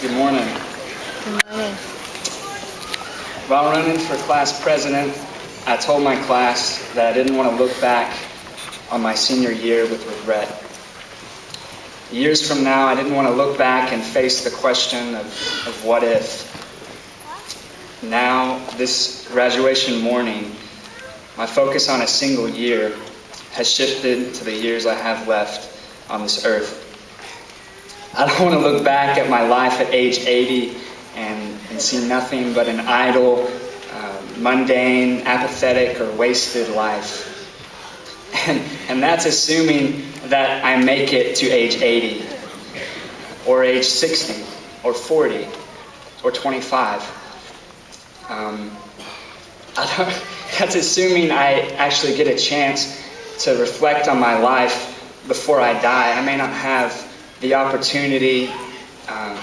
Good morning. Good morning. While running for class president, I told my class that I didn't want to look back on my senior year with regret. Years from now, I didn't want to look back and face the question of what if. Now, this graduation morning, my focus on a single year has shifted to the years I have left on this earth. I don't want to look back at my life at age 80 and see nothing but an idle, mundane, apathetic, or wasted life. And that's assuming that I make it to age 80, or age 60, or 40, or 25. That's assuming I actually get a chance to reflect on my life before I die. I may not have the opportunity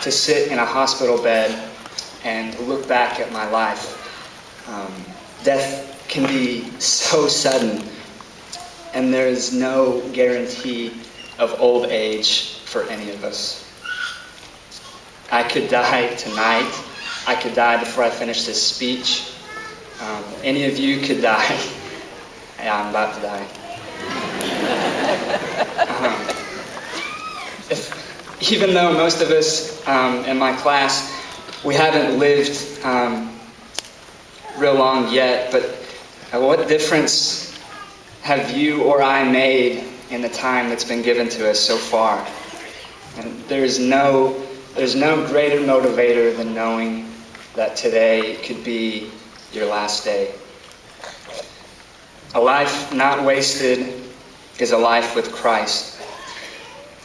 to sit in a hospital bed and look back at my life. Death can be so sudden, and there is no guarantee of old age for any of us. I could die tonight. I could die before I finish this speech. Any of you could die. Yeah, I'm about to die. Even though most of us in my class, we haven't lived real long yet, but what difference have you or I made in the time that's been given to us so far? And there's no greater motivator than knowing that today could be your last day. A life not wasted is a life with Christ.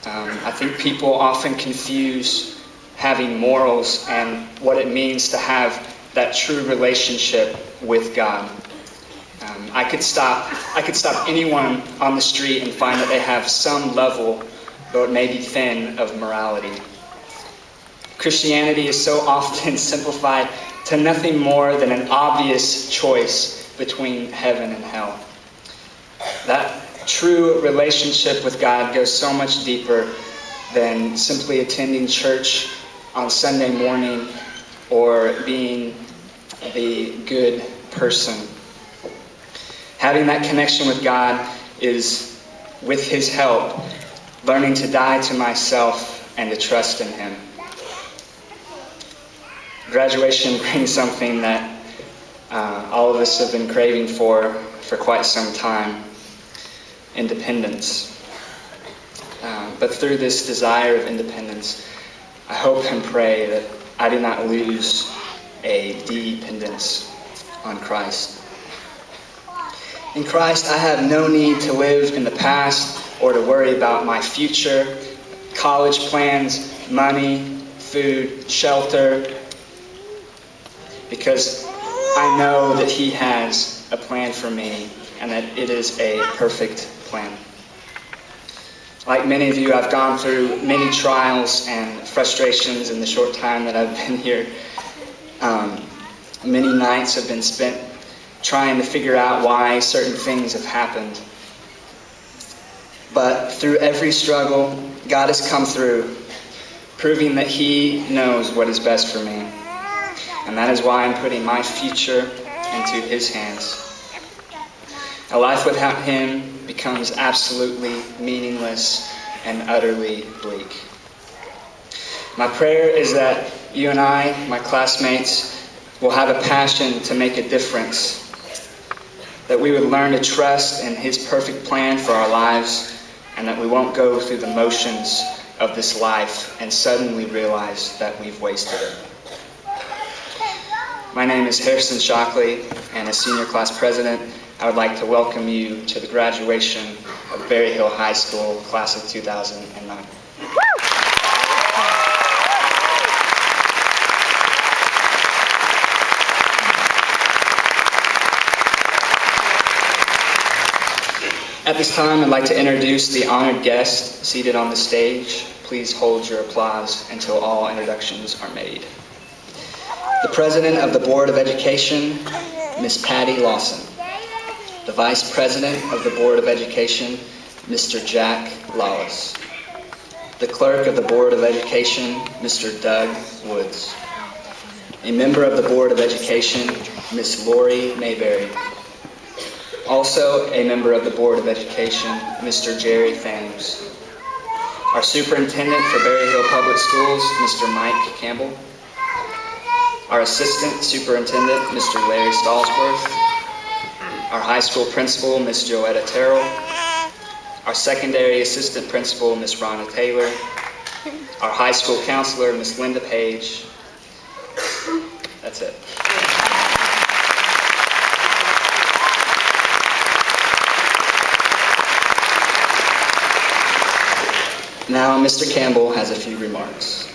I think people often confuse having morals and what it means to have that true relationship with God. I could stop anyone on the street and find that they have some level, though it may be thin, of morality. Christianity is so often simplified to nothing more than an obvious choice between heaven and hell. That true relationship with God goes so much deeper than simply attending church on Sunday morning or being the good person. Having that connection with God is, with His help, learning to die to myself and to trust in Him. Graduation brings something that all of us have been craving for quite some time: independence. But through this desire of independence, I hope and pray that I do not lose a dependence on Christ. In Christ, I have no need to live in the past or to worry about my future, college plans, money, food, shelter, because I know that He has a plan for me and that it is a perfect plan. Like many of you, I've gone through many trials and frustrations in the short time that I've been here. Many nights have been spent trying to figure out why certain things have happened. But through every struggle, God has come through, proving that He knows what is best for me. And that is why I'm putting my future into His hands. A life without Him becomes absolutely meaningless and utterly bleak. My prayer is that you and I, my classmates, will have a passion to make a difference, that we would learn to trust in His perfect plan for our lives, and that we won't go through the motions of this life and suddenly realize that we've wasted it. My name is Harrison Shockley, and as senior class president, I would like to welcome you to the graduation of Berry Hill High School, class of 2009. At this time, I'd like to introduce the honored guest seated on the stage. Please hold your applause until all introductions are made. The President of the Board of Education, Ms. Patty Lawson. The Vice President of the Board of Education, Mr. Jack Lawless. The clerk of the Board of Education, Mr. Doug Woods. A member of the Board of Education, Ms. Lori Mayberry. Also a member of the Board of Education, Mr. Jerry Thames. Our superintendent for Berry Hill Public Schools, Mr. Mike Campbell. Our assistant superintendent, Mr. Larry Stallsworth. Our high school principal, Ms. Joetta Terrell. Our secondary assistant principal, Ms. Rhonda Taylor. Our high school counselor, Ms. Linda Page. That's it. Now, Mr. Campbell has a few remarks.